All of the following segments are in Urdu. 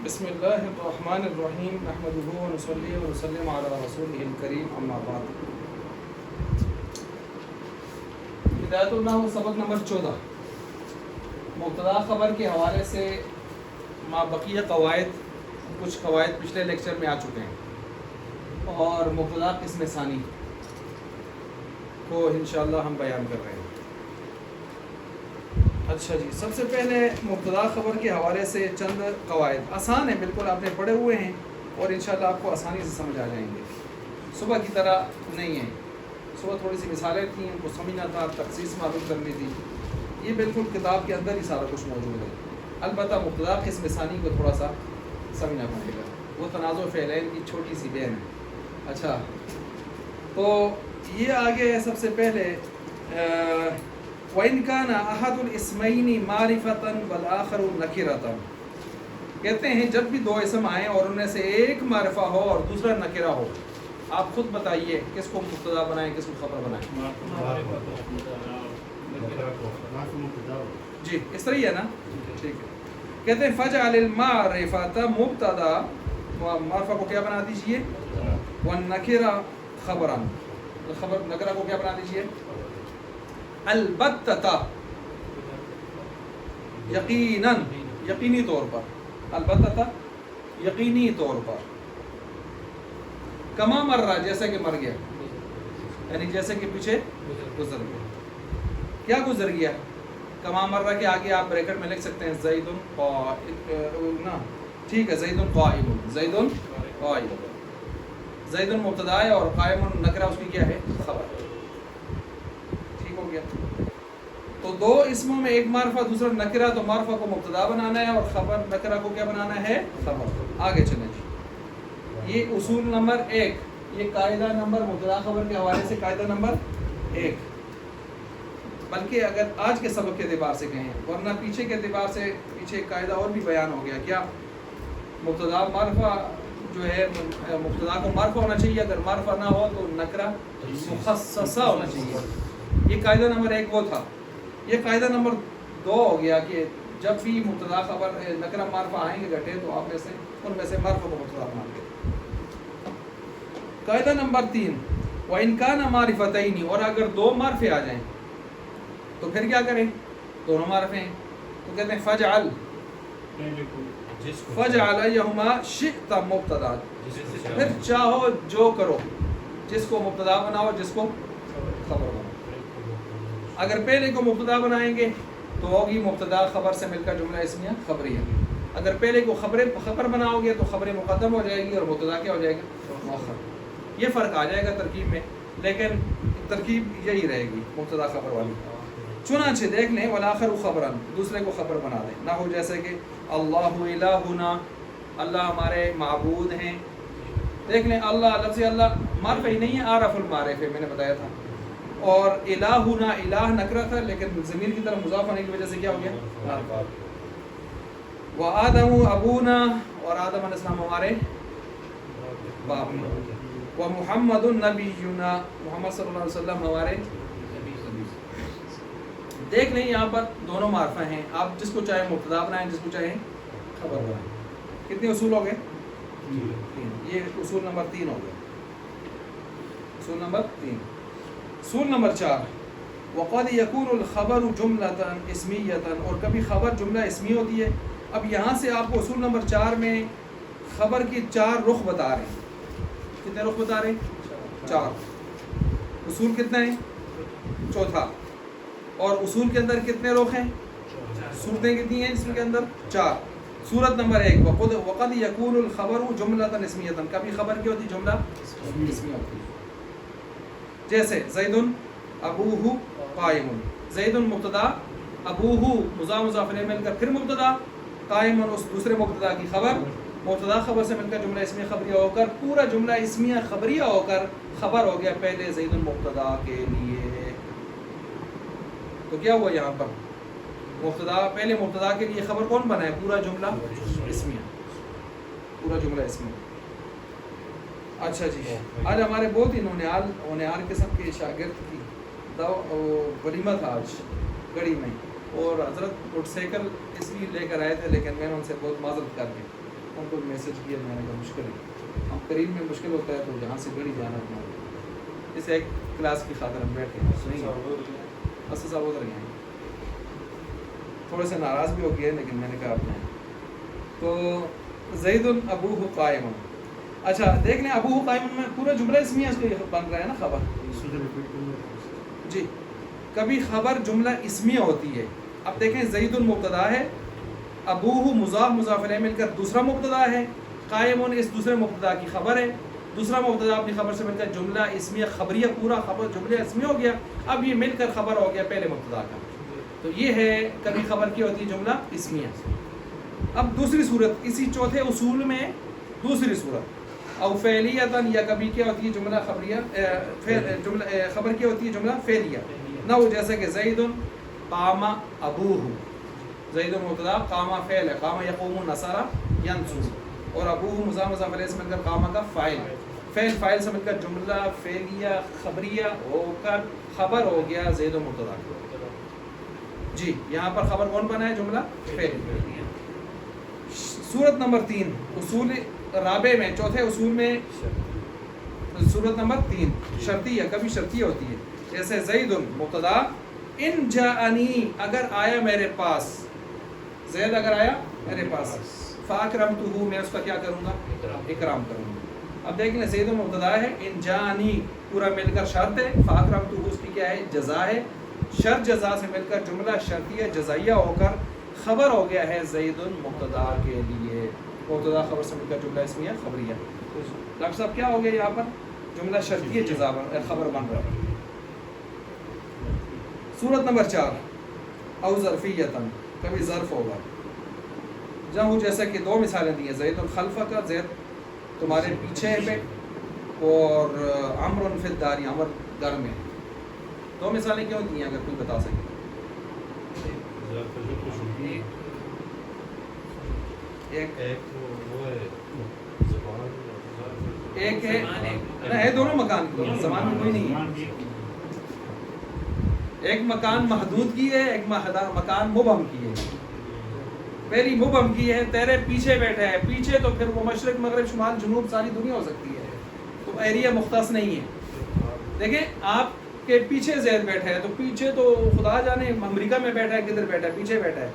بسم اللہ الرحمن الرحیم نحمدہ ونصلی ونسلم علی رسولہ الکریم اما بعد. ہدایت النحو سبق نمبر 14. مبتدا خبر کے حوالے سے ما بقیہ قواعد، کچھ قواعد پچھلے لیکچر میں آ چکے ہیں اور مبتدا قسم ثانی کو انشاءاللہ ہم بیان کر رہے ہیں. اچھا جی، سب سے پہلے مبتدا خبر کے حوالے سے چند قواعد آسان ہیں، بالکل آپ نے پڑھے ہوئے ہیں اور انشاءاللہ آپ کو آسانی سے سمجھ آ جائیں گے. صبح کی طرح نہیں ہیں، صبح تھوڑی سی مثالیں تھیں، ان کو سمجھنا تھا، تخصیص معلوم کرنی تھی. یہ بالکل کتاب کے اندر ہی سارا کچھ موجود ہے. البتہ مبتدا قسم ثانی کو تھوڑا سا سمجھنا پڑے گا، وہ تنازع فعلین کی چھوٹی سی بہن ہے. اچھا، تو یہ آگے ہے. سب سے پہلے وَإِنْ كَانَ أَحَدُ الْإِسْمَيْنِ مَعْرِفَةً وَالْآخَرُ نَكِرَةً، کہتے ہیں جب بھی دو اسم آئیں اور ان میں سے ایک معرفہ ہو اور دوسرا نکرہ ہو، آپ خود بتائیے کس کو مبتدا بنائیں کس کو خبر بنائیں. جی اس طرح ہی ہے نا، ٹھیک ہے. کہتے ہیں فَجْعَلِ الْمَعْرِفَةَ مُبْتَدَا، معرفہ کو کیا بنا دیجئے، وَالنَّكِرَةَ خَبْرًا، خبر نکرہ کو کیا بنا دیجئے، البتہ، یقیناً، یقینی طور پر، البتہ یقینی طور پر. کما مرہ، جیسا کہ مر گیا، یعنی جیسے کہ پیچھے گزر گیا. کیا گزر گیا؟ کما مرہ کے آگے آپ بریکٹ میں لکھ سکتے ہیں زید قائم، ٹھیک ہے، زید قائم، زید قائم. زید مبتدا ہے اور قائم نکرہ اس کی کیا ہے، خبر. ٹھیک ہو گیا. تو دو اسموں میں ایک معرفہ دوسرا نکرہ، تو معرفہ کو مبتدا بنانا ہے اور خبر نکرہ کو کیا بنانا ہے، خبر. آگے چلیں جی. یہ اصول نمبر 1، یہ قاعدہ نمبر مبتدا خبر کے حوالے سے قاعدہ نمبر 1، بلکہ اگر آج کے سبق کے اعتبار سے کہیں، ورنہ پیچھے کے اعتبار سے پیچھے ایک قاعدہ اور بھی بیان ہو گیا. کیا؟ مبتدا معرفہ جو ہے، مبتدا کو معرفہ ہونا چاہیے، اگر معرفہ نہ ہو تو نکرہ مخصصہ ہونا چاہیے. یہ قاعدہ نمبر 1 وہ تھا. یہ قاعدہ نمبر 2 ہو گیا کہ جب بھی مبتدا خبر نکرہ معرفہ آئیں گے گھٹے تو آپ میں سے ان میں سے معرفہ کو مبتدا بنا دیں. قاعدہ نمبر 3، وَإِنْ كَانَ مَعْرِفَتَيْنِ، اور اگر دو معرفے آ جائیں تو پھر کیا کریں، دونوں معرفے ہیں تو کہتے ہیں فَجْعَلْ أَيَّهُمَا شِئْتَ مُبْتَدًا، پھر چاہو جو کرو، جس کو مبتدا بناؤ جس کو خبر بناؤ. اگر پہلے کو مبتدا بنائیں گے تو ہوگی مبتدا خبر سے مل کر جملہ اسمیہ خبریہ. اگر پہلے کو خبر بناؤ گے تو خبر مقدم ہو جائے گی اور مبتدا کیا ہو جائے گا، مؤخر. یہ فرق آ جائے گا ترکیب میں، لیکن ترکیب یہی رہے گی مبتدا خبر والی. چنانچہ دیکھ لیں والآخر خبراً، دوسرے کو خبر بنا دیں. نہ ہو جیسے کہ اللہ الہنا، اللہ ہمارے معبود ہیں. دیکھ لیں اللہ، لفظ اللہ معرفہ ہی نہیں ہے، عارف المعرف ہے، میں نے بتایا تھا. اور الہنا، الہ نکرہ تھا لیکن ضمیر کی طرف مضاف ہونے کی وجہ سے کیا ہو گیا، وآدم ابونا، اور آدم علیہ السلام ہمارے باپ ہیں. ومحمد نبینا، محمد صلی اللہ علیہ وسلم ہمارے. دیکھ لیں یہاں پر دونوں معرفہ ہیں، آپ جس کو چاہیں مبتدا بنائیں جس کو چاہیں خبر بنائیں. کتنے اصول ہو گئے؟ 3. یہ اصول نمبر 3 ہو گیا. اصول نمبر 3. اصول نمبر 4، وقد يكون الخبر جملة اسمیہ، اور کبھی خبر جملہ اسمی ہوتی ہے. اب یہاں سے آپ کو اصول نمبر 4 میں خبر کی 4 رخ بتا رہے ہیں. کتنے رخ بتا رہے ہیں؟ 4. اصول کتنے ہیں؟ 4. اور اصول کے اندر کتنے رخ ہیں؟ صورتیں کتنی ہیں اس کے اندر؟ 4. صورت نمبر 1، وقد يكون الخبر جملة اسمیہ، کبھی خبر کی ہوتی جملہ اسمی ہوتی ہے. جیسے زید ابوہ قائم، زید مبتدا، ابوہ مضاف الیہ مل کر پھر مبتدا، قائم اس دوسرے مبتدا کی خبر، مبتدا خبر سے مل کر جملہ اسمیہ خبریہ ہو کر پورا جملہ اسمیہ خبریہ ہو کر خبر ہو گیا پہلے زید مبتدا کے لیے. تو کیا ہوا یہاں پر، مبتدا پہلے مبتدا کے لیے خبر کون بنا ہے، پورا جملہ اسمیہ، پورا جملہ اسمیہ. اچھا جی، آج ہمارے بہت ہی نونیال قسم کے شاگرد کی ولیمہ تھا آج گڑی میں، اور حضرت موٹر سائیکل اس لیے لے کر آئے تھے لیکن میں نے ان سے بہت معذرت کر دی. ان کو میسج کیا، میں نے کہا مشکل ہے، ہم قریب میں مشکل ہوتا ہے تو جہاں سے گڑی جانا ہمارا، اس ایک کلاس کی خاطر ہم بیٹھے ہیں، نہیں اسد صاحب ادھر گئے ہیں، تھوڑے سے ناراض بھی ہو گئے لیکن میں نے کہا اپنے تو زید ابوہ قائم. اچھا دیکھ لیں ابوہ قائم میں پورا جملہ اسمیہ اس کو بن رہا ہے نا خبر. جی کبھی خبر جملہ اسمیہ ہوتی ہے. اب دیکھیں زید مبتدا ہے، ابوہ مضاف مضاف الیہ مل کر دوسرا مبتدا ہے، قائم اس دوسرے مبتدا کی خبر ہے، دوسرا مبتدا اپنی خبر سے مل کر جملہ اسمیہ خبریہ، پورا خبر جملہ اسمیہ ہو گیا. اب یہ مل کر خبر ہو گیا پہلے مبتدا کا. تو یہ ہے کبھی خبر کی ہوتی ہے جملہ اسمیہ. اب دوسری صورت اسی چوتھے اصول میں دوسری صورت او فعلیتاً، یا کبھی کیا ہوتی ہے جملہ خبریہ جملہ خبر کی ہوتی ہے جملہ فعلیہ. نہ وہ جیسے کہ زید قام ابوہ، زید مبتدا قام فعل ہے، قام یقوم نصر ینصر، اور ابوہ مضاف مضاف الیہ سے مل کر قام کا فاعل، فعل فاعل سے مل کر جملہ فعلیہ خبریہ ہو کر خبر ہو گیا زید مبتدا. جی یہاں پر خبر کون بنا ہے؟ جملہ فعلیہ. صورت نمبر 3 اصول رابع میں، چوتھے اصول میں صورت نمبر 3 شرطیہ، کبھی شرطیہ ہوتی ہے. جیسے زید مبتدا ان جاءنی، اگر آیا میرے پاس، زید اگر آیا میرے پاس، فاکرمتہ، میں اس کا کیا کروں گا؟ اکرام کروں گا. اب دیکھ لیں زید مبتدا ہے، ان جاءنی پورا مل کر شرط ہے، فاکرمتہ اس کی کیا ہے؟ جزا ہے. شرط جزا سے مل کر جملہ شرطیہ جزائیہ ہو کر خبر ہو گیا ہے زید مبتدا کے لیے. مبتدا خبر سے مل کر جملہ اسمیہ خبریہ. ڈاکٹر صاحب کیا ہو گیا یہاں پر؟ جملہ شرطیہ جزا خبر بن رہا ہے. صورت نمبر 4 او ظرفیتاً، کبھی ظرف ہوگا. جہاں جیسا کہ دو مثالیں دی ہیں، زید خلفہ کا، زید تمہارے پیچھے پہ، اور عمر فی الدار، عمر گھر میں. دو مثالیں کیوں دی ہیں اگر کوئی بتا سکے؟ ایک ہے دونوں مکان کی، زمان میں کوئی نہیں ہے. ایک مکان محدود کی ہے، ایک مکان مبہم کی ہے. پہلی مبہم کی ہے، تیرے پیچھے بیٹھا ہے، پیچھے تو پھر وہ مشرق مغرب شمال جنوب ساری دنیا ہو سکتی ہے، تو ایریا مختص نہیں ہے. دیکھیں آپ کے پیچھے زید بیٹھا ہے، تو پیچھے تو خدا جانے امریکہ میں بیٹھا ہے، کدھر بیٹھا ہے، پیچھے بیٹھا ہے،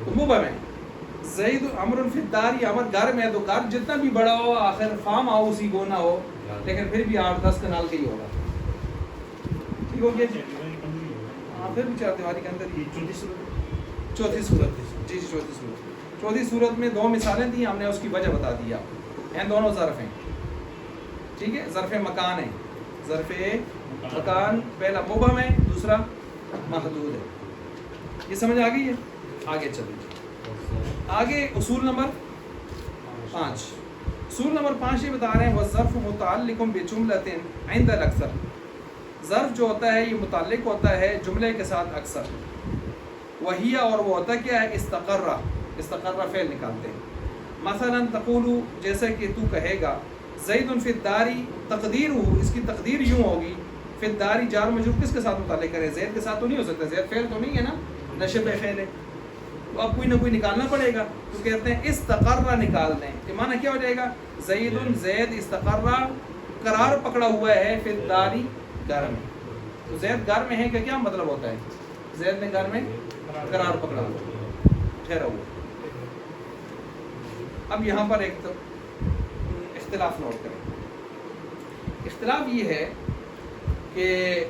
تو مبہم ہے. زید عمر فی الدار، عمر گھر میں ہے، تو گھر جتنا بھی بڑا ہو آخر فارم ہاؤس ہی گونا ہو، لیکن پھر بھی 8-10 کنال کا ہی ہوگا. ٹھیک ہو گیا جی؟ ہاں پھر بھی 4 دیواری کے اندر. چوتھی صورت جی چوتھی صورت. چوتھی صورت میں دو مثالیں دی، ہم نے اس کی وجہ بتا دیا. ہیں دونوں ظرف ہیں، ٹھیک ہے. ظرف مکان ہے، ظرف مکان پہلا مبہم ہے، دوسرا محدود ہے. یہ سمجھ آ گئی ہے؟ آگے چلیے. آگے اصول نمبر 5. اصول نمبر 5 یہ بتا رہے ہیں والظرف متعلق بجملۃ عند الاکثر. ظرف جو ہوتا ہے یہ متعلق ہوتا ہے جملے کے ساتھ اکثر. وہی اور وہ ہوتا کیا ہے؟ استقرہ. استقرہ فعل نکالتے ہیں. مثلا تقول، جیسے کہ تو کہے گا زید فی الدار، تقدیر اس کی تقدیر یوں ہوگی، فی الدار جار مجرور کس کے ساتھ متعلق کرے؟ زید کے ساتھ تو نہیں ہو سکتا، زید فعل تو نہیں ہے نا، نشب فعل ہے، تو اب کوئی نہ کوئی نکالنا پڑے گا. تو کہتے ہیں استقرہ نکال دیں. کہ معنی کیا ہو جائے گا؟ زید زید استقرہ قرار پکڑا ہوا ہے، فی الدار گھر میں. تو زید گھر میں ہے کہ کیا مطلب ہوتا ہے؟ زید نے گھر میں قرار پکڑا ہوا، ٹھہرا ہوا. اب یہاں پر ایک اختلاف نوٹ کریں. اختلاف یہ ہے کہ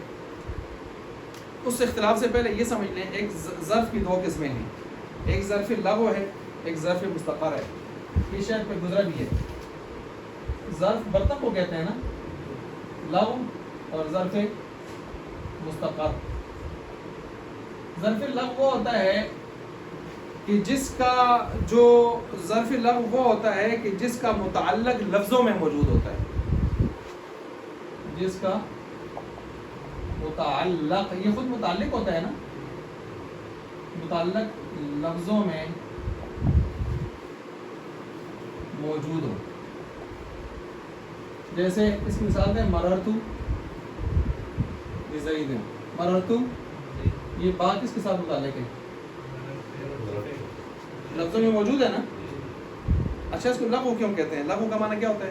اس اختلاف سے پہلے یہ سمجھ لیں، ایک ظرف کی 2 قسمیں ہیں. ایک ظرف لغو ہے، ایک ظرف مستقر ہے. یہ شاید پہ گزرا بھی ہے. ظرف برتن کو کہتے ہیں نا، لغو اور ظرف مستقر. ظرف لغو وہ ہوتا ہے کہ جس کا جو ظرف لغو وہ ہوتا ہے کہ جس کا متعلق لفظوں میں موجود ہوتا ہے. جس کا متعلق، یہ خود متعلق ہوتا ہے نا، متعلق لفظوں میں موجود ہو. جیسے اس کی مثال ہے مررتو بزید، مررتو یہ بات کس کے ساتھ متعلق ہے؟ لفظوں میں موجود ہے نا. اچھا اس کو لغو کیوں کہتے ہیں؟ لغو کا معنی کیا ہوتا ہے؟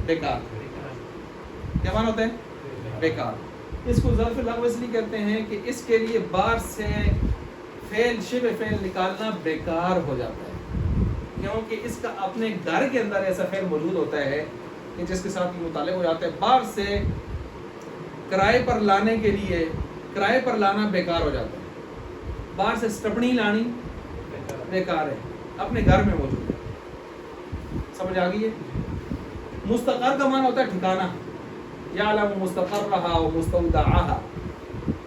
بیکار. کیا معنی ہوتا ہے؟ بیکار. اس کو ظرف لغو اس لیے کہتے ہیں کہ اس کے لیے بار سے فعل شبہ فعل نکالنا بیکار ہو جاتا ہے، کیونکہ اس کا اپنے گھر کے اندر ایسا فعل موجود ہوتا ہے کہ جس کے ساتھ یہ متعلق ہو جاتا ہے. بار سے کرائے پر لانے کے لیے کرائے پر لانا بیکار ہو جاتا ہے. بار سے سٹپنی لانی بیکار ہے، اپنے گھر میں موجود ہے. سمجھ آ گئی ہے؟ مستقر کا معنی ہوتا ہے ٹھکانہ. یعلم مستقرها و مستودعها،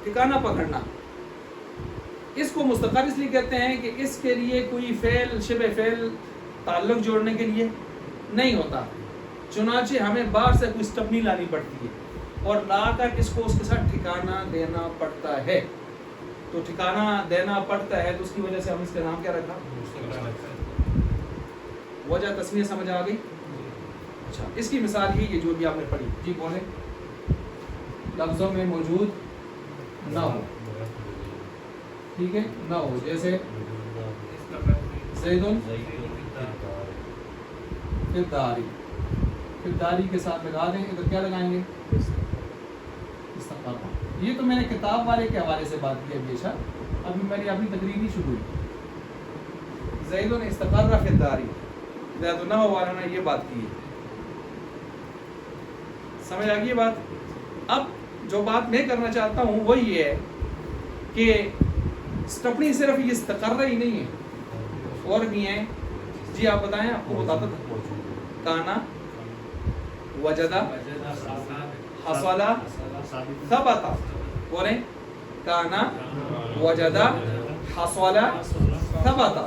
ٹھکانہ پکڑنا. اس کو مستقر اس لیے کہتے ہیں کہ اس کے لیے کوئی فعل شبہ فعل تعلق جوڑنے کے لیے نہیں ہوتا، چنانچہ ہمیں بار سے کوئی سٹپنی لانی پڑتی ہے اور لا کر اس کو اس کے ساتھ ٹھکانہ دینا پڑتا ہے. تو ٹھکانہ دینا پڑتا ہے تو اس کی وجہ سے ہم اس کا نام کیا رکھا؟ وجہ تسمیہ. سمجھ آ گئی؟ اچھا اس کی مثال ہی یہ جو بھی آپ نے پڑھی. جی بولیں. لفظوں میں موجود نہ ہو، ٹھیک ہے، نہ ہو. جیسے زیدن فی الداری، فی الداری کے ساتھ لگا دیں. ادھر کیا لگائیں گے؟ استقرار. یہ تو میں نے کتاب والے کے حوالے سے بات کی ہے بے شک، ابھی میں نے اپنی تقریر نہیں شروع کی. زیدن استقر فی الداری، زید نہ والوں نے یہ بات کی ہے. سمجھ آ گئی بات؟ اب جو بات میں کرنا چاہتا ہوں وہ یہ ہے کہ سٹپنی صرف یہ استقرہ ہی نہیں ہے، اور بھی ہیں. جی آپ بتائیں، آپ کو بتاتا تھا. کانا، وجدہ، حصلہ، ثبتا. بولیں. کانا، وجدہ، حصلہ، ثبتا.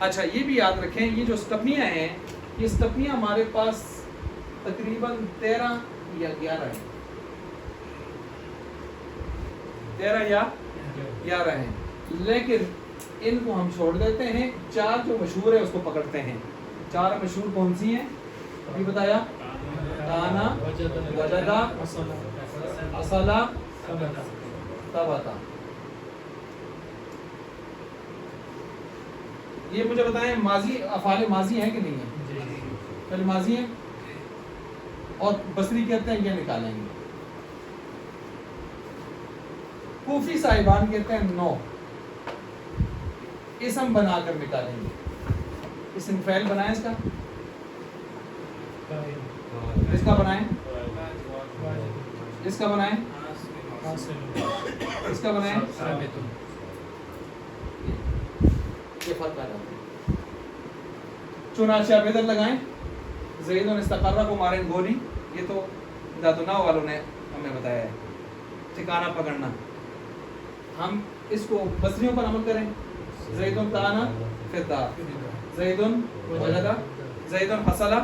اچھا یہ بھی یاد رکھیں، یہ جو سٹپنیاں ہیں، یہ سٹپنیاں ہمارے پاس تقریباً 13 یا 11 ہیں. 13 یا 11 ہیں، لیکن ان کو ہم چھوڑ دیتے ہیں. 4 جو مشہور ہے اس کو پکڑتے ہیں. 4 مشہور کون سی ہیں؟ ابھی بتایا. کانا، وجدہ، حصلہ، ثبتا. یہ مجھے بتائیں ماضی افعال ماضی ہیں کہ نہیں ہیں؟ فعل ماضی ہیں، اور بصری کہتے ہیں یہ نکالیں گے. کوفی صاحبان کہتے ہیں نو، اسم بنا کر نکالیں گے. اسم فعل بنائیں اس کا، اس کا بنائیں، اس کا بنائیں، اس کا بنائیں. یہ فرق آ جاتا ہے. چنانچہ آپ ادھر لگائیں. زیدن استقرہ کو ماریں گولی. یہ تو ذاتنا والوں نے ہمیں بتایا ہے. ٹھکانہ پکڑنا. ہم اس کو بصریوں پر عمل کریں. زیدن کانا فی الدار، زیدن وجدہ، زیدن حصلہ.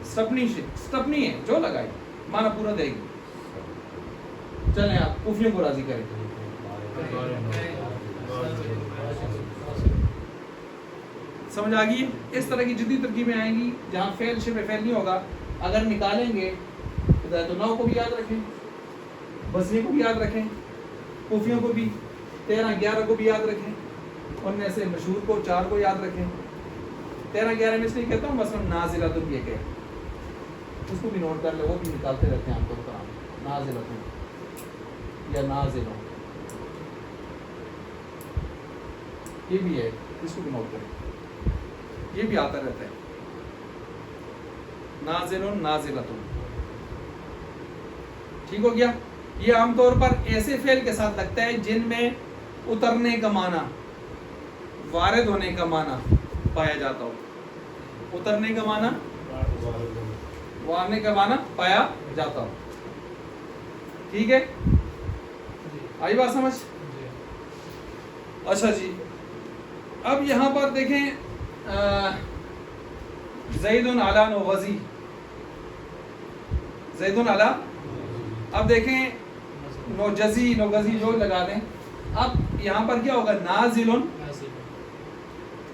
سٹپنی ہے جو لگائی معنی پورا دے گی. چلیں آپ کوفیوں کو راضی کریں. سمجھ آ گئی؟ اس طرح کی جدید ترکیبیں آئیں گی جہاں فعل شبہ فعل نہیں ہوگا. اگر نکالیں گے تو نو کو بھی یاد رکھیں، بصری کو بھی یاد رکھیں، کوفیوں کو بھی 13 11 کو بھی یاد رکھیں. ان میں سے مشہور کو 4 کو یاد رکھیں. 13 11 میں اس لیے کہتا ہوں مثلا نازلۃ یہ کہ اس کو بھی نوٹ کر لیں، وہ بھی نکالتے رہتے ہیں عام طور پر. نازلۃ یا نازلوں، یہ بھی ہے، اس کو بھی نوٹ کریں. یہ بھی آتا رہتا ہے. نازل نازلۃ. ٹھیک ہو گیا؟ یہ عام طور پر ایسے فعل کے ساتھ لگتا ہے جن میں اترنے کا معنی، وارد ہونے کا معنی پایا جاتا ہو. اترنے کا معنی، وارنے کا معنی پایا جاتا ہو. ٹھیک ہے؟ آئی بات سمجھ؟ اچھا جی، اب یہاں پر دیکھیں زید علی نوغزی، زید علی. اب دیکھیں نوجزی نوغزی جو لگا دیں. اب یہاں پر کیا ہوگا؟ نازل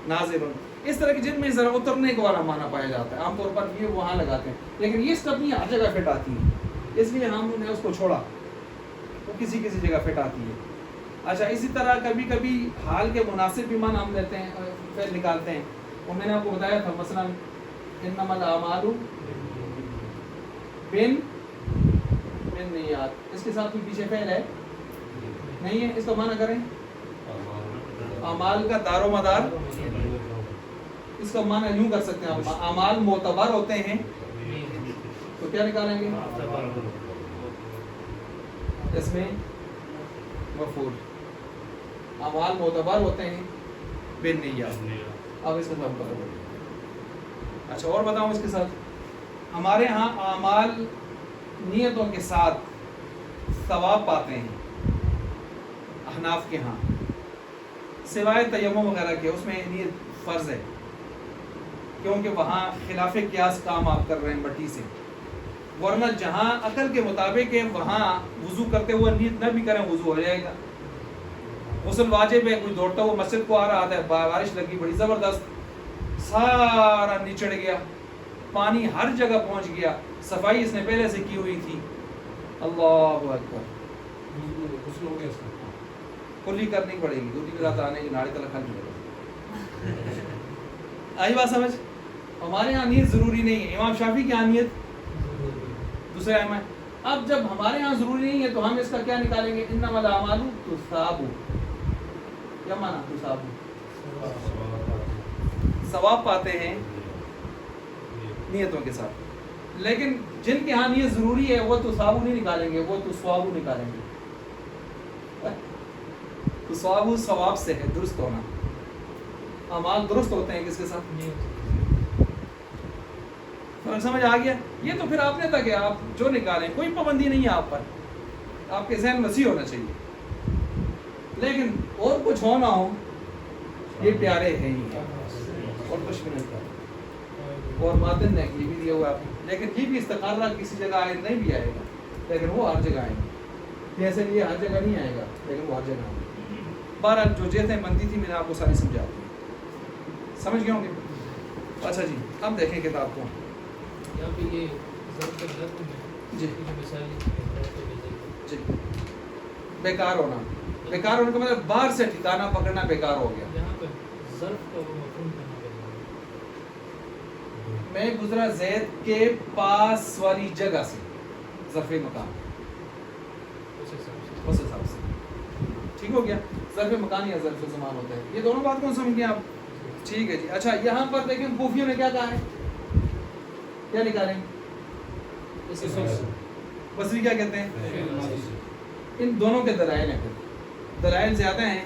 نازل. اس طرح کی جن میں ذرا اترنے کا والا معنی پایا جاتا ہے عام طور پر یہ وہاں لگاتے ہیں، لیکن یہ سٹپنی ہر جگہ فٹ آتی ہیں، اس لیے ہم نے اس کو چھوڑا. وہ کسی کسی جگہ فٹ آتی ہے. اچھا اسی طرح کبھی کبھی حال کے مناسب بھی معنی ہم لیتے ہیں، فعل نکالتے ہیں. اور میں نے آپ کو بتایا تھا مثلا انما الاعمال بالنیات، اس کے ساتھ کوئی پیچھے فعل ہے نہیں ہے، اس کا معنی کریں اعمال کا دار و مدار، اس کا معنی یوں کر سکتے ہیں آپ، اعمال معتبر ہوتے ہیں تو کیا نکالیں گے اس میں مفعول، اعمال معتبر ہوتے ہیں بالنیات۔ اب اس کا سب کرو، اچھا اور بتاؤں اس کے ساتھ، ہمارے ہاں اعمال نیتوں کے ساتھ ثواب پاتے ہیں احناف کے ہاں، سوائے تیمم وغیرہ کے، اس میں نیت فرض ہے کیونکہ وہاں خلاف قیاس کام آپ کر رہے ہیں مٹی سے، ورنہ جہاں عقل کے مطابق ہے وہاں وضو کرتے ہوئے نیت نہ بھی کریں وضو ہو جائے گا۔ غسل واجب ہے، کوئی دوڑتا ہوا مسجد کو آ رہا ہے، بارش لگی بڑی زبردست، سارا نچڑ گیا، پانی ہر جگہ پہنچ گیا، صفائی اس نے پہلے سے کی ہوئی تھی، اللہ اکبر، غسل ہو گیا اس کا، کلی کرنی پڑے گی، دوسری رات آنے کی ناڑی تلک کھل جائے گا۔ آئی بات سمجھ؟ ہمارے یہاں نیت ضروری نہیں ہے، امام شافعی کی یہاں نیت دوسرے ائمہ، اب جب ہمارے یہاں ضروری نہیں ہے تو ہم اس کا کیا نکالیں گے، انما الاعمال تثاب، کیا معنی تثاب، ثواب پاتے ہیں نیتوں کے ساتھ، لیکن جن کے ہاں نیت ضروری ہے وہ تثاب نہیں نکالیں گے، وہ تثواب نکالیں گے۔ تثواب ثواب سے ہے، درست ہونا، اعمال درست ہوتے ہیں کس کے ساتھ، سمجھ آ گیا؟ یہ تو پھر آپ نے تک ہے، آپ جو نکالیں، کوئی پابندی نہیں ہے آپ پر، آپ کے ذہن وسیع ہونا چاہیے، لیکن اور کچھ ہو نہ ہو یہ پیارے ہیں ہی ہیں، اور کچھ بھی نہیں کرتا، اور ماتن نے یہ بھی دیا ہوا ہے، لیکن یہ بھی استقرار کسی جگہ آئے نہیں بھی آئے گا، لیکن وہ ہر جگہ آئے گا، جیسے یہ ہر جگہ نہیں آئے گا لیکن وہ ہر جگہ آئے گا۔ بہرحال جو جیسے بنتی تھی میں نے آپ کو ساری سمجھا دی، سمجھ گئے ہوں گے؟ اچھا جی، اب دیکھیں کتاب کو، یہاں پہ یہ ضرب کا ضرب میں جی مثال جی، بیکار ہونا، بیکار ہونے کا مطلب باہر سے ٹھکانہ پکڑنا بیکار ہو گیا۔ یہاں پہ ضرب کا وہ مفہوم کرنا پڑے گا، میں گزرا زید کے پاس والی جگہ سے، ظرف مکان اس حساب سے اس حساب سے، ٹھیک ہو گیا؟ ظرف مکان یا ظرف زمان ہوتا ہے، یہ دونوں بات کون سمجھ گئے آپ؟ ٹھیک ہے جی۔ اچھا یہاں پر دیکھیں کوفیوں نے کیا کہا ہے، کیا نکالیں؟ اس حساب سے بصری کیا کہتے ہیں؟ ان دونوں کے دلائل ہیں، پھر دلائل زیادہ ہیں،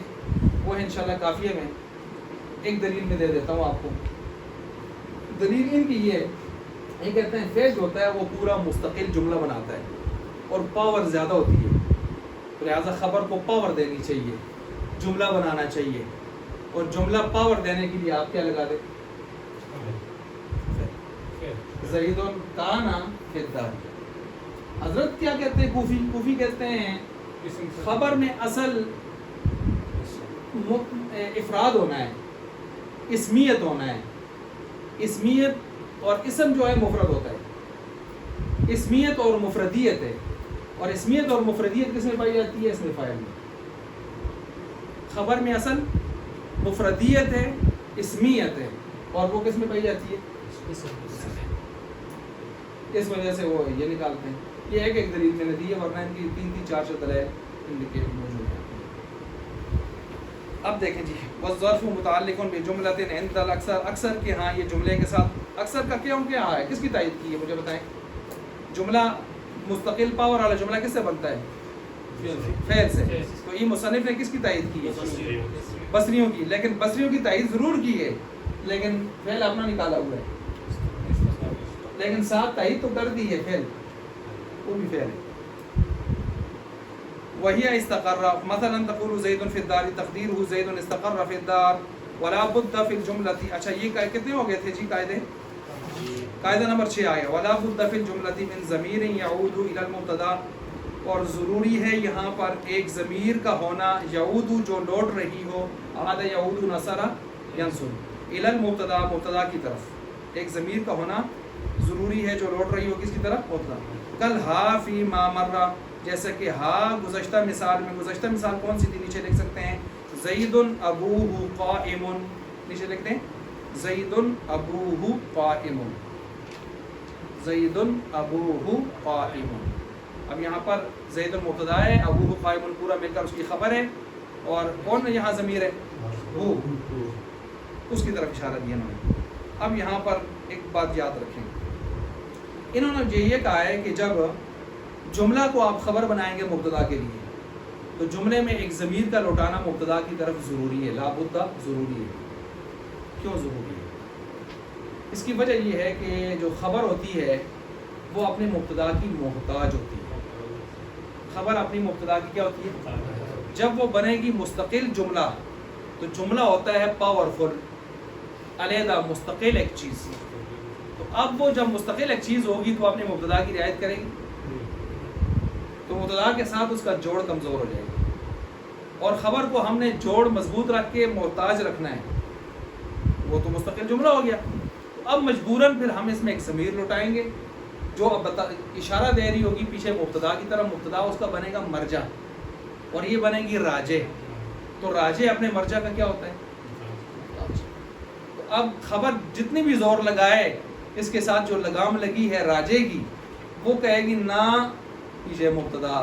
وہ ہے انشاءاللہ کافیہ میں، ایک دلیل میں دے دیتا ہوں آپ کو۔ دلیل ان کی یہ کہتے ہیں فعل جو ہوتا ہے وہ پورا مستقل جملہ بناتا ہے اور پاور زیادہ ہوتی ہے، لہٰذا خبر کو پاور دینی چاہیے، جملہ بنانا چاہیے، اور جملہ پاور دینے کے لیے آپ کیا لگا دیں؟ زید کان فی الدار۔ حضرت کیا کہتے ہیں کوفی کہتے ہیں خبر میں اصل افراد ہونا ہے، اسمیت ہونا ہے، اسمیت اور اسم جو ہے مفرد ہوتا ہے، اسمیت اور مفردیت ہے، اور اسمیت اور مفردیت کس میں پائی جاتی ہے؟ اسم فاعل میں۔ خبر میں اصل مفردیت ہے، اسمیت ہے، اور وہ کس میں پائی جاتی ہے؟ اس وجہ سے وہ یہ نکالتے ہیں، یہ ایک دلیل میں نے دی ہے، ورنہ ان کی 3-4 دلائل موجود ہیں۔ اب دیکھیں جی، والظرف متعلق بجملۃ عند الاکثر، اکثر کے ہاں یہ جملے کے ساتھ، اکثر کا کیا ان کے ہاں ہے، کس کی تائید کی ہے مجھے بتائیں؟ جملہ مستقل پاور والا جملہ کس سے بنتا ہے؟ فعل سے، تو یہ مصنف نے کس کی تائید کی ہے؟ بصریوں کی، لیکن بصریوں کی تائید ضرور کی ہے لیکن فعل اپنا نکالا ہوا ہے، لیکن ساتھ تائید تو کر دی ہے فعل، وہ بھی فعل ہے۔ وہی استقر، مثلا تقول زید فی الدار، تقدیرہ زید استقر فی الدار، ولا بد فی الجملۃ۔ اچھا یہ کتنے ہو گئے تھے جی قاعدے؟ قاعدہ نمبر 6 آ گیا، ولا بد فی الجملۃ من ضمیر یعود الی المبتدا، اور ضروری ہے یہاں پر ایک ضمیر کا ہونا، یعود جو لوٹ رہی ہو، عاد یعود نصر ینصر، الی المبتدا، مبتدا کی طرف، ایک ضمیر کا ہونا ضروری ہے جو لوٹ رہی ہو کس کی طرف؟ مبتدا۔ کل ہا فی ما مر، جیسا کہ ہا گزشتہ مثال میں، گزشتہ مثال کون سی تھی؟ نیچے لکھ سکتے ہیں، زید ابوہ قائم، نیچے لکھتے ہیں زید ابوہ قائم، زید ابوہ قائم. اب یہاں پر زید مبتدا ہے، ابوہ قائم پورا مل کر اس کی خبر ہے، اور کون یہاں ضمیر ہے؟ وہ، اس کی طرف اشارہ دیا انہوں نے. اب یہاں پر ایک بات یاد رکھیں، انہوں نے یہ کہا ہے کہ جب جملہ کو آپ خبر بنائیں گے مبتدا کے لیے تو جملے میں ایک ضمیر کا لوٹانا مبتدا کی طرف ضروری ہے، لابد ضروری ہے. کیوں ضروری ہے؟ اس کی وجہ یہ ہے کہ جو خبر ہوتی ہے وہ اپنے مبتدا کی محتاج ہوتی ہے. خبر اپنی مبتدا کی کیا ہوتی ہے؟ جب وہ بنے گی مستقل جملہ تو جملہ ہوتا ہے پاورفل، علیحدہ مستقل ایک چیز. تو اب وہ جب مستقل ایک چیز ہوگی تو اپنے مبتدا کی رعایت کرے گی، تو مبتدا کے ساتھ اس کا جوڑ کمزور ہو جائے گا. اور خبر کو ہم نے جوڑ مضبوط رکھ کے محتاج رکھنا ہے، وہ تو مستقل جملہ ہو گیا. تو اب مجبوراً پھر ہم اس میں ایک ضمیر لوٹائیں گے جو اب اشارہ دے رہی ہوگی پیچھے مبتدا کی طرف. مبتدا اس کا بنے گا مرجع، اور یہ بنے گی راجع. تو راجع اپنے مرجع کا کیا ہوتا ہے؟ تو اب خبر جتنی بھی زور لگائے اس کے ساتھ جو لگام لگی ہے راجع کی، وہ کہے گی نہ پیچھے مبتدا،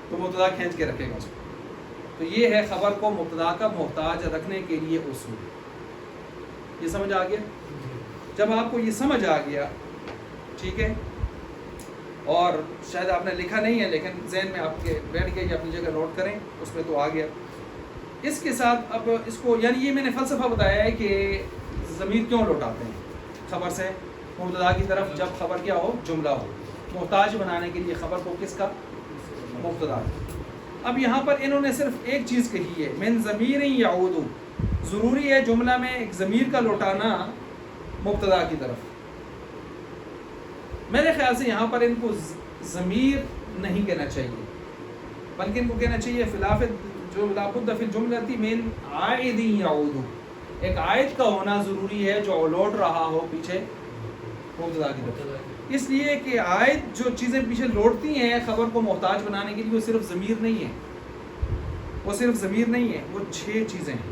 تو مبتدا کھینچ کے رکھے گا اس کو. تو یہ ہے خبر کو مبتدا کا محتاج رکھنے کے لیے اصول. یہ سمجھ آ گیا؟ جب آپ کو یہ سمجھ آ گیا، ٹھیک ہے، اور شاید آپ نے لکھا نہیں ہے لیکن ذہن میں آپ کے بیٹھ کے اپنی جگہ نوٹ کریں، اس میں تو آ گیا. اس کے ساتھ اب اس کو، یعنی یہ میں نے فلسفہ بتایا ہے کہ ضمیر کیوں لوٹاتے ہیں خبر سے مبتدا کی طرف جب خبر کیا ہو؟ جملہ ہو. محتاج بنانے کے لیے خبر کو کس کا؟ مبتدا. اب یہاں پر انہوں نے صرف ایک چیز کہی ہے، من ضمیر یعود. ضروری ہے جملہ میں ایک ضمیر کا لوٹانا مبتدا کی طرف. میرے خیال سے یہاں پر ان کو ضمیر نہیں کہنا چاہیے، بلکہ ان کو کہنا چاہیے خلاف جو لابد فی الجملۃ من عائد یعود. ایک عائد کا ہونا ضروری ہے جو لوٹ رہا ہو پیچھے مبتدا کی طرف. اس لیے کہ عائد جو چیزیں پیچھے لوٹتی ہیں خبر کو محتاج بنانے کے لیے، وہ صرف ضمیر نہیں ہے، وہ صرف ضمیر نہیں ہے، وہ 6 چیزیں ہیں.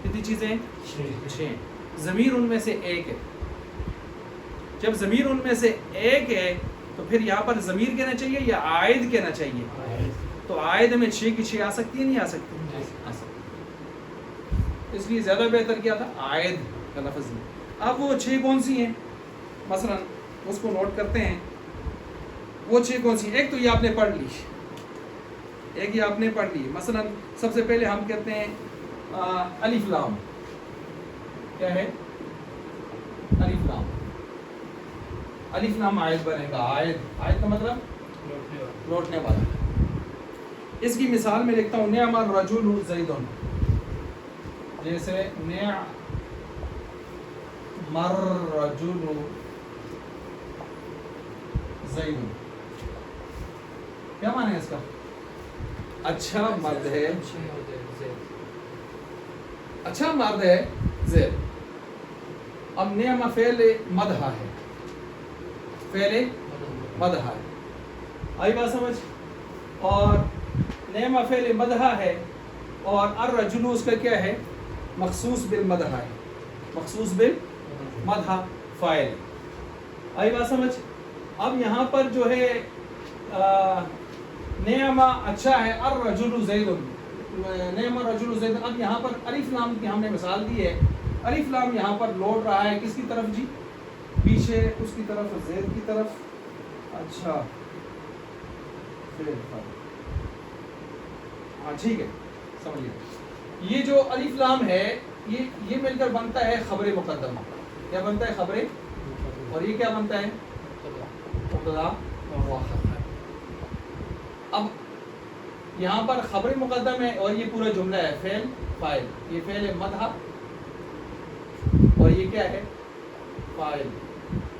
کتنی چیزیں ہیں؟ 6. ضمیر ان میں سے ایک ہے. جب ضمیر ان میں سے ایک ہے تو پھر یہاں پر ضمیر کہنا چاہیے یا عائد کہنا چاہیے؟ تو عائد میں 6 کی 6 آ سکتی ہے، نہیں آ سکتی؟ آ سکتی. اس لیے زیادہ بہتر کیا تھا؟ عائد کا لفظ. اب وہ 6 کون سی ہیں؟ مثلا اس کو نوٹ کرتے ہیں. وہ 6 کون سی ہیں؟ ایک تو یہ آپ نے پڑھ لی، ایک یہ آپ نے پڑھ لی. مثلا سب سے پہلے ہم کہتے ہیں الف لام. کیا ہے؟ الف لام. الف لام عائد بنے گا. عائد کا مطلب لوٹنے والا. اس کی مثال میں لکھتا ہوں نعم الرجل زید. جیسے نعم الرجل زید، کیا معنی ہے اس کا؟ اچھا مرد ہے، اچھا مرد ہے زید. اب نعم فعل مدح ہے، فعل مدح ہے. آئی بات سمجھ؟ اور نعم فعل مدح ہے اور الرجل اس کا کیا ہے؟ مخصوص بالمدح ہے، مخصوص بالمدح فاعل. آئی بات سمجھ؟ اب یہاں پر جو ہے نعم اچھا ہے، الرجل زید، نعم الرجل زید. اب یہاں پر الف لام کی ہم نے مثال دی ہے. الف لام یہاں پر لوٹ رہا ہے کس کی طرف جی؟ پیچھے اس کی طرف، زید کی طرف. اچھا ہاں ٹھیک ہے، سمجھ گیا. یہ جو الف لام ہے یہ مل کر بنتا ہے خبر مقدمہ. کیا بنتا ہے؟ خبر. اور یہ کیا بنتا ہے؟ مبتدا مؤخر. اب یہاں پر خبر مقدم ہے اور یہ پورا جملہ ہے فعل فاعل. یہ فعل ہے مدح اور یہ کیا ہے؟ فاعل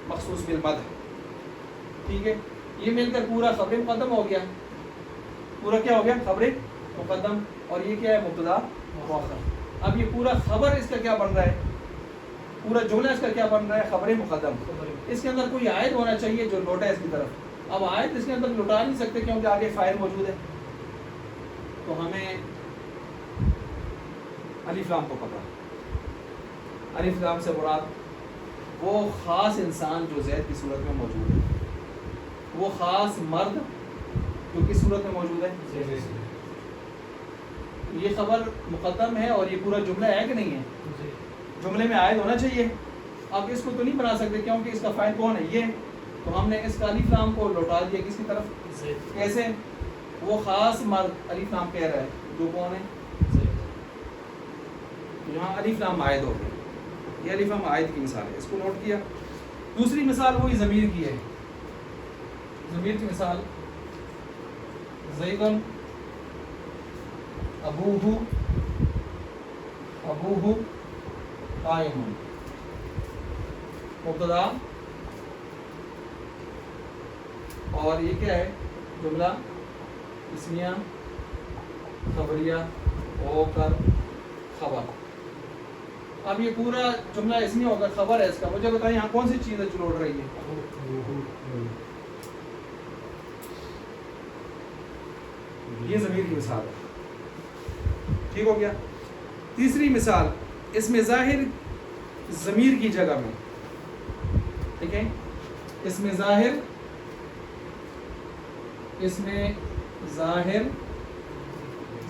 مخصوص بالمدح. ٹھیک ہے، یہ مل کر پورا خبر مقدم ہو گیا. پورا کیا ہو گیا؟ خبر مقدم. اور یہ کیا ہے؟ مبتدا مؤخر. اب یہ پورا خبر اس کا کیا بن رہا ہے؟ پورا جملہ اس کا کیا بن رہا ہے؟ خبر مقدم. اس کے اندر کوئی عائد ہونا چاہیے جو لوٹا ہے اس کی طرف. اب عائد اس کے اندر لوٹا نہیں سکتے کیونکہ آگے فاعل موجود ہے. تو ہمیں الف لام کو پکڑا. الف لام سے مراد وہ خاص انسان جو زید کی صورت میں موجود ہے, وہ خاص مرد جو کس صورت میں موجود ہے. یہ خبر مقدم ہے اور یہ پورا جملہ ہے کہ نہیں ہے؟ جملے میں عائد ہونا چاہیے. آپ اس کو تو نہیں بنا سکتے کیونکہ اس کا فاعل کون ہے, یہ. تو ہم نے اس کا الف لام کو لوٹا دیا کس کی طرف, کیسے؟ وہ خاص مرد الف لام کہہ رہا ہے جو کون ہے, یہاں الف لام عائد ہو گیا. یہ الف لام عائد کی مثال ہے, اس کو نوٹ کیا. دوسری مثال وہی ضمیر کی ہے. ضمیر کی مثال زیدن ابوہ قائم, مبتدا اور یہ کیا ہے, جملہ اسمیہ خبریہ ہو کر خبر. اب یہ پورا جملہ اسمیہ ہو کر خبر ہے اس کا. مجھے بتائیں یہاں کون سی چیز ہے جو لوٹ رہی ہے؟ یہ ضمیر کی مثال ہے. ٹھیک ہو گیا. تیسری مثال اس میں ظاہر ضمیر کی جگہ میں, ٹھیک ہے, اس میں ظاہر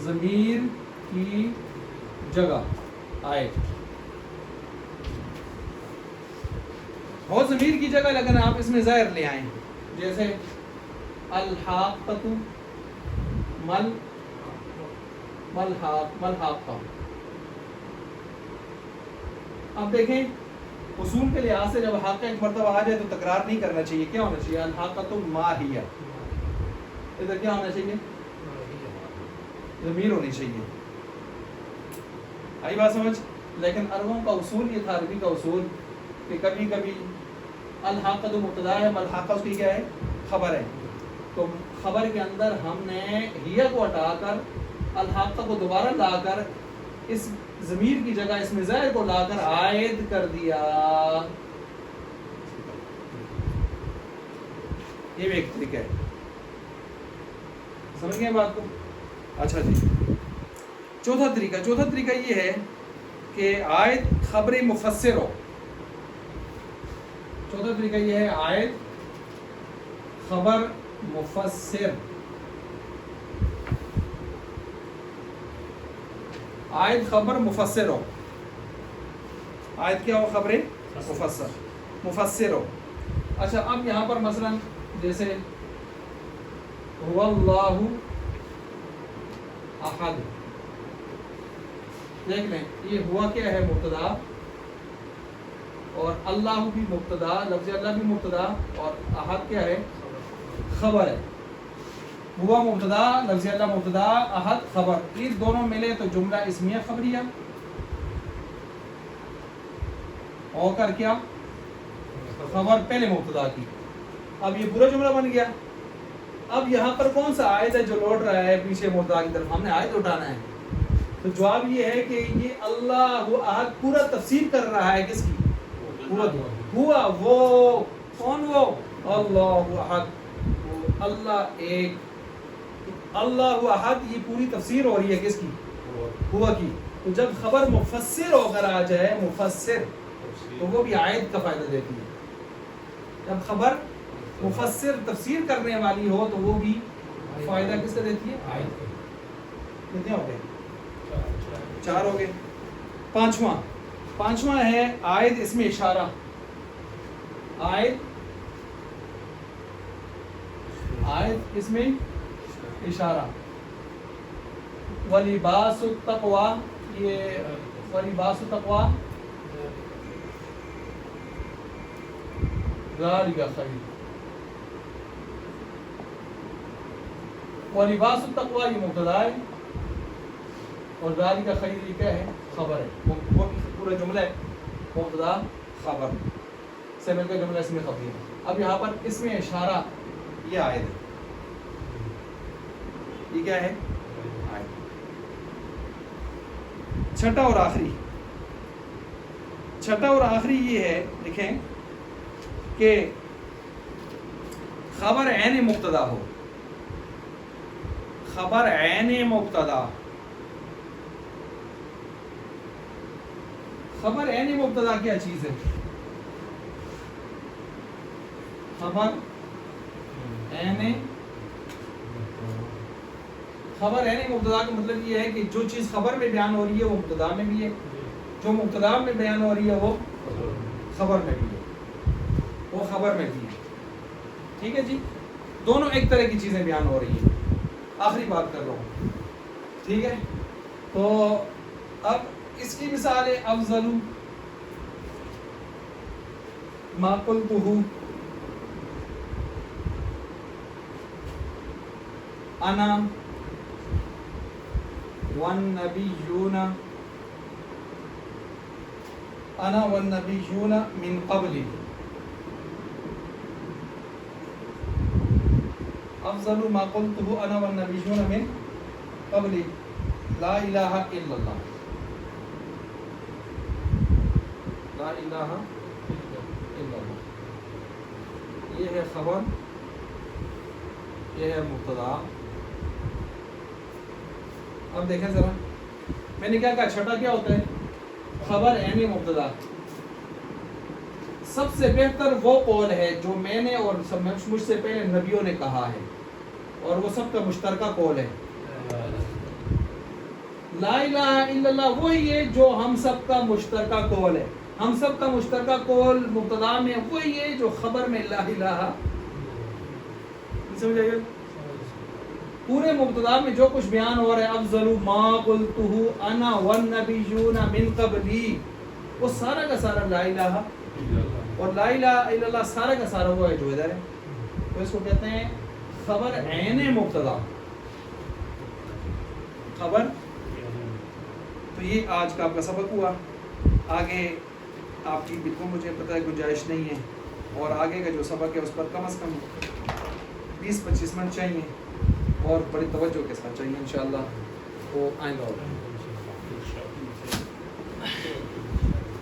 ضمیر کی جگہ آئے اور ضمیر کی جگہ لیکن آپ اس میں ظاہر لے آئیں, جیسے الحاقۃ ملحاقہ. اب دیکھیں اصول کے لحاظ سے جب حاقہ ایک مرتبہ آ جائے تو تکرار نہیں کرنا چاہیے. کیا ہونا چاہیے؟ الحاقۃ ما ہی, ادھر کیا ہونا چاہیے؟ ضمیر ہونی چاہیے. آئی بات سمجھ؟ لیکن عربوں کا اصول یہ تھا, عربی کا اصول, کہ کبھی کبھی الحاقۃ مبتدا ہے, ملحاقہ اس کی کیا ہے؟ خبر ہے. تو خبر کے اندر ہم نے ہیہ کو ہٹا کر الحاقہ کو دوبارہ لا کر اس ضمیر کی جگہ اس میں ظاہر کو لا کر عائد کر دیا. یہ بھی ایک طریقہ ہے. سمجھ گئے بات کو؟ اچھا جی. چوتھا طریقہ یہ ہے کہ عائد خبر مفسر ہو. چوتھا طریقہ یہ ہے عائد خبر مفسر. عائد خبر مفسر ہو. عائد کیا ہو؟ خبر مفسر ہو. اچھا اب یہاں پر مثلا جیسے هو اللہ احد, دیکھ لیں یہ ہوا کیا ہے؟ مبتدا, اور اللہ بھی مبتدا, لفظ اللہ بھی مبتدا, اور احد کیا ہے؟ خبر ہے. ہوا مبتدا, لفظ اللہ مبتدا, احد خبر. یہ دونوں ملے تو جملہ اسمیہ خبریہ ہو کر کیا؟ خبر پہلے مبتدا کی. اب یہ پورا جملہ بن گیا. اب یہاں پر کون سا عائد ہے جو لوٹ رہا ہے پیچھے مبتدا کی طرف؟ ہم نے عائد اٹھانا ہے. تو جواب یہ ہے کہ یہ اللہ احد پورا تفسیر کر رہا ہے. کس کی؟ ہوا وہ کون؟ وہ اللہ احد, اللہ ایک, اللہ احد. یہ پوری تفسیر ہو رہی ہے کس کی؟ ہوا کی. تو جب خبر مفسر ہو کر آ جائے, مفسر, تو وہ بھی عائد کا فائدہ دیتی ہے. جب خبر مفسر تفسیر کرنے والی ہو تو وہ بھی فائدہ کس کا دیتی ہے؟ عائد. کتنے ہو گئے؟ 4 ہو گئے. پانچواں ہے عائد اس میں اشارہ. عائد اس میں اشارہ. وَلِبَاسُ التَّقْوَى, یہ وَلِبَاسُ التَّقْوَى ذَلِكَ خَيْرٌ. وَلِبَاسُ التَّقْوَى یہ مبتدا ہے اور ذَلِكَ خَيْرٌ یہ کیا ہے؟ خبر ہے. وہ پورا جملہ ہے مبتدا خبر سے مل کر جملہ اس میں خبری ہے. اب یہاں پر اس میں اشارہ یہ عائد ہے. یہ کیا ہے؟ عائد. چھٹا اور آخری یہ ہے, لکھیں کہ خبر عین مبتدا ہو. خبر عین مبتدا خبر عین مبتدا کیا چیز ہے؟ خبر عین مبتدا کا مطلب یہ ہے کہ جو چیز خبر میں بیان ہو رہی ہے وہ مبتدا میں بھی ہے، جو مبتدا میں بیان ہو رہی ہے وہ خبر میں بھی ہے، وہ خبر میں بھی ہے. ٹھیک ہے جی، دونوں ایک طرح کی چیزیں بیان ہو رہی ہیں. آخری بات کر رہا ہوں. ٹھیک ہے، تو اب اس کی مثال ہے افضل ما قلتہ انا والنبیون من قبلی. افضل ما قلتہ انا والنبیون من قبلی لا الہ الا اللہ. لا الہ الا اللہ، یہ ہے خبر، یہ ہے مبتدا. اب دیکھیں ذرا، میں نے کیا کہا چھٹا کیا ہوتا ہے؟ خبر عین مبتدا. سب سے بہتر وہ قول ہے جو میں نے اور مجھ سے پہلے نبیوں نے کہا ہے، اور وہ سب کا مشترکہ قول ہے. لا الہ الا اللہ وہی ہے جو ہم سب کا مشترکہ قول ہے. ہم سب کا مشترکہ قول مبتدا میں وہی ہے جو خبر میں لا الہ. سمجھ آئیے؟ پورے مبتدا میں جو کچھ بیان ہو رہا ہے افضل ما قلتہ انا والنبیون من قبلی، وہ سارا کا سارا لا الہ، اور لا الہ الا اللہ سارا کا سارا وہ ہے جو ادھر ہے. تو اس کو کہتے ہیں خبر عین مبتدا. خبر. تو یہ آج کا آپ کا سبق ہوا. آگے آپ کی بالکل مجھے پتہ ہے گنجائش نہیں ہے، اور آگے کا جو سبق ہے اس پر کم از کم 20-25 منٹ چاہیے، اور بڑی توجہ کے ساتھ چاہیے انشاءاللہ. وہ آئندہ ہوگا.